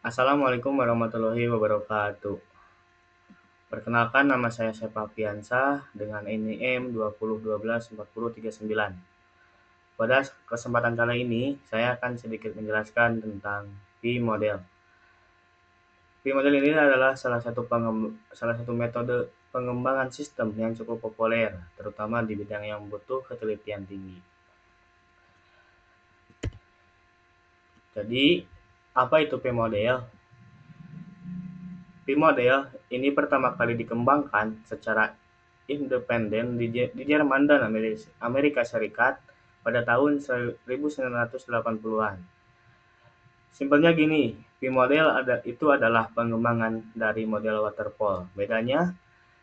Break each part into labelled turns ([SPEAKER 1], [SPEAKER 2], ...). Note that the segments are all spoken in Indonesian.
[SPEAKER 1] Assalamualaikum warahmatullahi wabarakatuh. Perkenalkan, nama saya Sepapiansah dengan NIM 20124039. Pada kesempatan kali ini, saya akan sedikit menjelaskan tentang P-model. P-model ini adalah salah satu metode pengembangan sistem yang cukup populer, terutama di bidang yang butuh ketelitian tinggi. Jadi, apa itu P-model? P-model ini pertama kali dikembangkan secara independen di Jerman dan Amerika Serikat pada tahun 1980-an. Simpelnya gini, P-model itu adalah pengembangan dari model waterfall. Bedanya,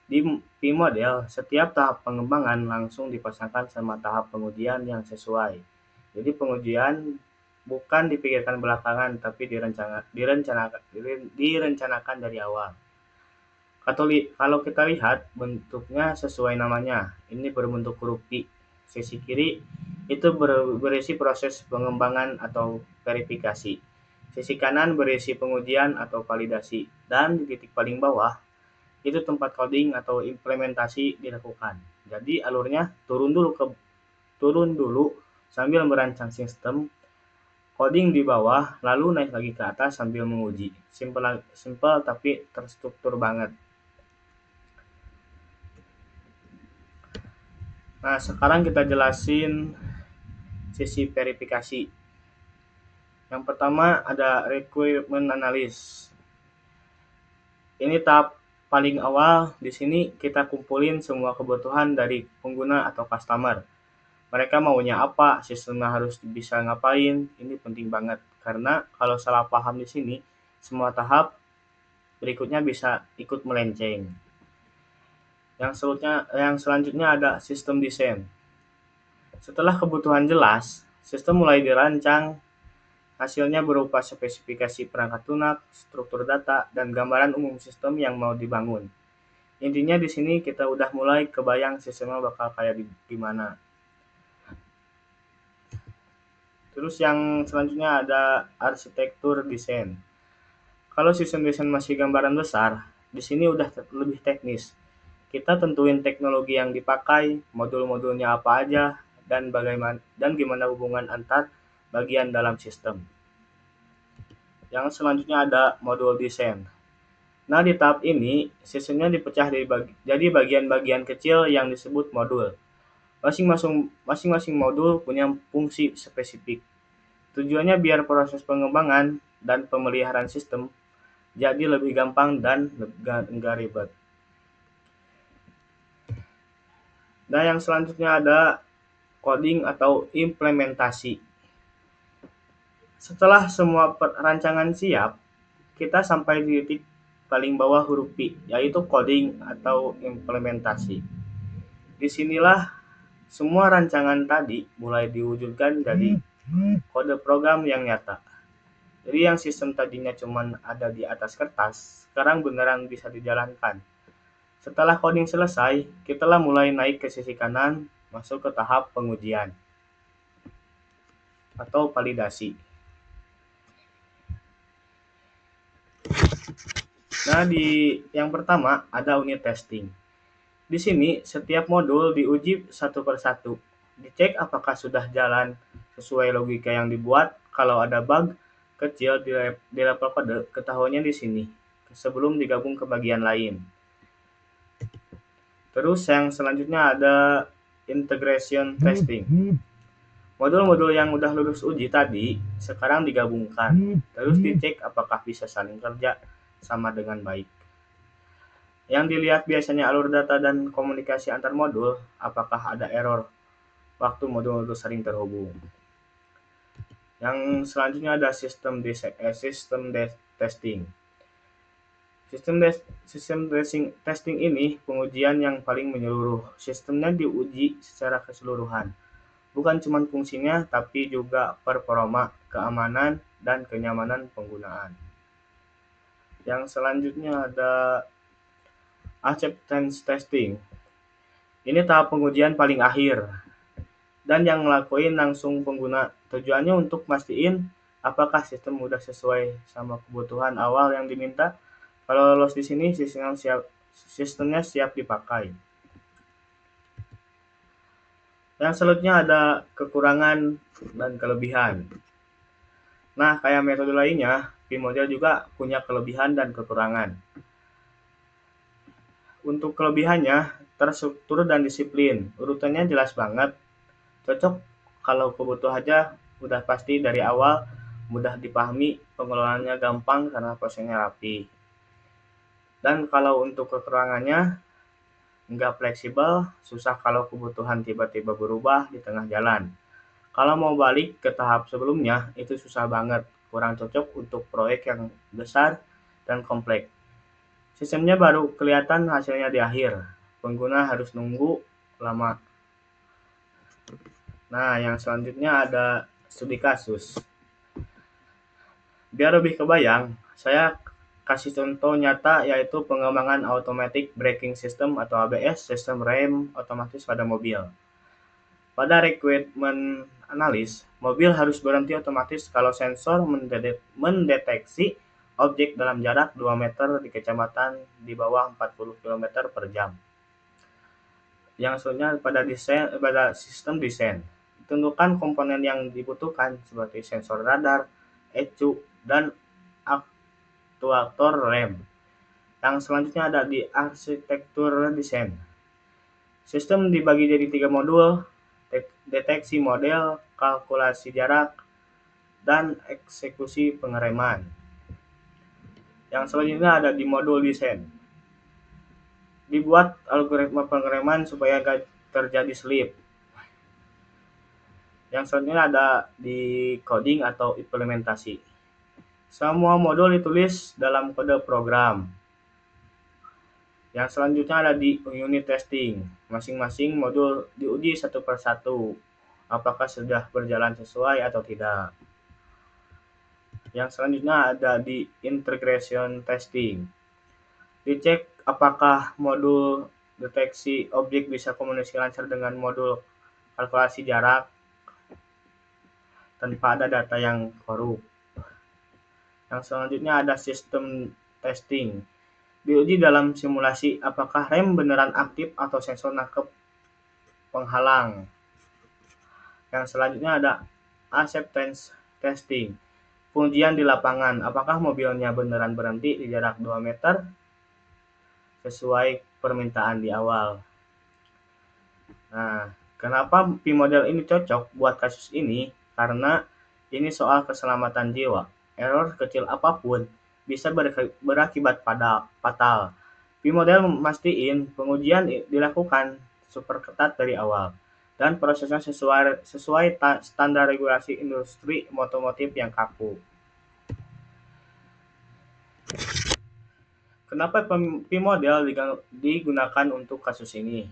[SPEAKER 1] di P-model, setiap tahap pengembangan langsung dipasangkan sama tahap pengujian yang sesuai. Jadi pengujian bukan dipikirkan belakangan, tapi direncanakan dari awal. Kalau kita lihat bentuknya sesuai namanya, ini berbentuk huruf P. Sisi kiri itu berisi proses pengembangan atau verifikasi. Sisi kanan berisi pengujian atau validasi. Dan di titik paling bawah itu tempat coding atau implementasi dilakukan. Jadi alurnya turun dulu sambil merancang sistem, coding di bawah, lalu naik lagi ke atas sambil menguji. Simple tapi terstruktur banget. Nah, sekarang kita jelasin sisi verifikasi. Yang pertama ada requirement analysis. Ini tahap paling awal. Di sini kita kumpulin semua kebutuhan dari pengguna atau customer. Mereka maunya apa, sistemnya harus bisa ngapain. Ini penting banget karena kalau salah paham di sini, semua tahap berikutnya bisa ikut melenceng. Yang selanjutnya ada sistem desain. Setelah kebutuhan jelas, sistem mulai dirancang. Hasilnya berupa spesifikasi perangkat lunak, struktur data, dan gambaran umum sistem yang mau dibangun. Intinya di sini kita udah mulai kebayang sistemnya bakal kayak gimana. Terus yang selanjutnya ada arsitektur desain. Kalau sistem desain masih gambaran besar, di sini udah lebih teknis. Kita tentuin teknologi yang dipakai, modul-modulnya apa aja, dan gimana hubungan antar bagian dalam sistem. Yang selanjutnya ada modul desain. Nah, di tahap ini, sistemnya dipecah jadi bagian-bagian kecil yang disebut modul. Masing-masing modul punya fungsi spesifik. Tujuannya biar proses pengembangan dan pemeliharaan sistem jadi lebih gampang dan enggak ribet. Nah, yang selanjutnya ada coding atau implementasi. Setelah semua rancangan siap, kita sampai di titik paling bawah huruf P, yaitu coding atau implementasi. Disinilah semua rancangan tadi mulai diwujudkan jadi kode program yang nyata. Jadi yang sistem tadinya cuma ada di atas kertas, sekarang beneran bisa dijalankan. Setelah coding selesai, kita mulai naik ke sisi kanan, masuk ke tahap pengujian atau validasi. Nah, di yang pertama ada unit testing. Di sini setiap modul diuji satu per satu. Dicek apakah sudah jalan sesuai logika yang dibuat. Kalau ada bug kecil di level kode, ketahuannya di sini sebelum digabung ke bagian lain. Terus yang selanjutnya ada integration testing. Modul-modul yang udah lulus uji tadi sekarang digabungkan. Terus dicek apakah bisa saling kerja sama dengan baik. Yang dilihat biasanya alur data dan komunikasi antar modul, apakah ada error waktu modul-modul sering terhubung. Yang selanjutnya ada sistem testing. Sistem testing ini pengujian yang paling menyeluruh. Sistemnya diuji secara keseluruhan. Bukan cuma fungsinya, tapi juga performa, keamanan, dan kenyamanan penggunaan. Yang selanjutnya ada acceptance testing. Ini tahap pengujian paling akhir dan yang ngelakuin langsung pengguna. Tujuannya untuk mastiin apakah sistem udah sesuai sama kebutuhan awal yang diminta. Kalau lolos di sini, sistemnya siap dipakai. Yang selanjutnya ada kekurangan dan kelebihan. Nah, kayak metode lainnya, P-model juga punya kelebihan dan kekurangan. Untuk kelebihannya, terstruktur dan disiplin. Urutannya jelas banget. Cocok kalau kebutuhan aja udah pasti dari awal, mudah dipahami, pengelolaannya gampang karena prosesnya rapi. Dan kalau untuk kekurangannya, nggak fleksibel, susah kalau kebutuhan tiba-tiba berubah di tengah jalan. Kalau mau balik ke tahap sebelumnya, itu susah banget, kurang cocok untuk proyek yang besar dan kompleks. Sistemnya baru kelihatan hasilnya di akhir. Pengguna harus nunggu lama. Nah, yang selanjutnya ada studi kasus. Biar lebih kebayang, saya kasih contoh nyata yaitu pengembangan Automatic Braking System atau ABS, sistem rem otomatis pada mobil. Pada requirement analis, mobil harus berhenti otomatis kalau sensor mendeteksi objek dalam jarak 2 meter di kecepatan di bawah 40 km per jam. Yang selanjutnya pada sistem desain. Tentukan komponen yang dibutuhkan seperti sensor radar, ECU, dan aktuator rem. Yang selanjutnya ada di arsitektur desain. Sistem dibagi jadi 3 modul, deteksi model, kalkulasi jarak, dan eksekusi pengereman. Yang selanjutnya ada di modul desain. Dibuat algoritma pengereman supaya gak terjadi slip. Yang selanjutnya ada di coding atau implementasi. Semua modul ditulis dalam kode program. Yang selanjutnya ada di unit testing. Masing-masing modul diuji satu per satu. Apakah sudah berjalan sesuai atau tidak. Yang selanjutnya ada di integration testing. Dicek apakah modul deteksi objek bisa komunikasi lancar dengan modul kalkulasi jarak tanpa ada data yang korup. Yang selanjutnya ada sistem testing. Diuji dalam simulasi apakah rem beneran aktif atau sensor nangkep penghalang. Yang selanjutnya ada acceptance testing. Pengujian di lapangan, apakah mobilnya beneran berhenti di jarak 2 meter sesuai permintaan di awal. Nah, kenapa P-model ini cocok buat kasus ini? Karena ini soal keselamatan jiwa. Error kecil apapun bisa berakibat fatal. P-model memastikan pengujian dilakukan super ketat dari awal dan prosesnya sesuai standar regulasi industri otomotif yang kaku. Kenapa P-model digunakan untuk kasus ini?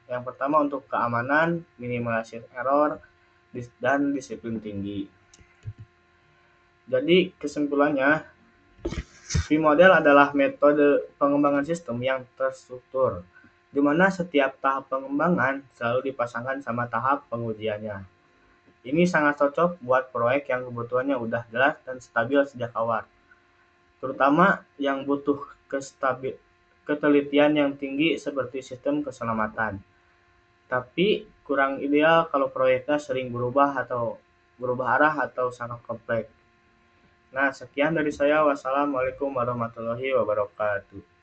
[SPEAKER 1] Yang pertama untuk keamanan, minimalisir error, dan disiplin tinggi. Jadi kesimpulannya, P-model adalah metode pengembangan sistem yang terstruktur, di mana setiap tahap pengembangan selalu dipasangkan sama tahap pengujiannya. Ini sangat cocok buat proyek yang kebutuhannya udah jelas dan stabil sejak awal, terutama yang butuh ketelitian yang tinggi seperti sistem keselamatan. Tapi kurang ideal kalau proyeknya sering berubah arah atau sangat kompleks. Nah, sekian dari saya. Wassalamualaikum warahmatullahi wabarakatuh.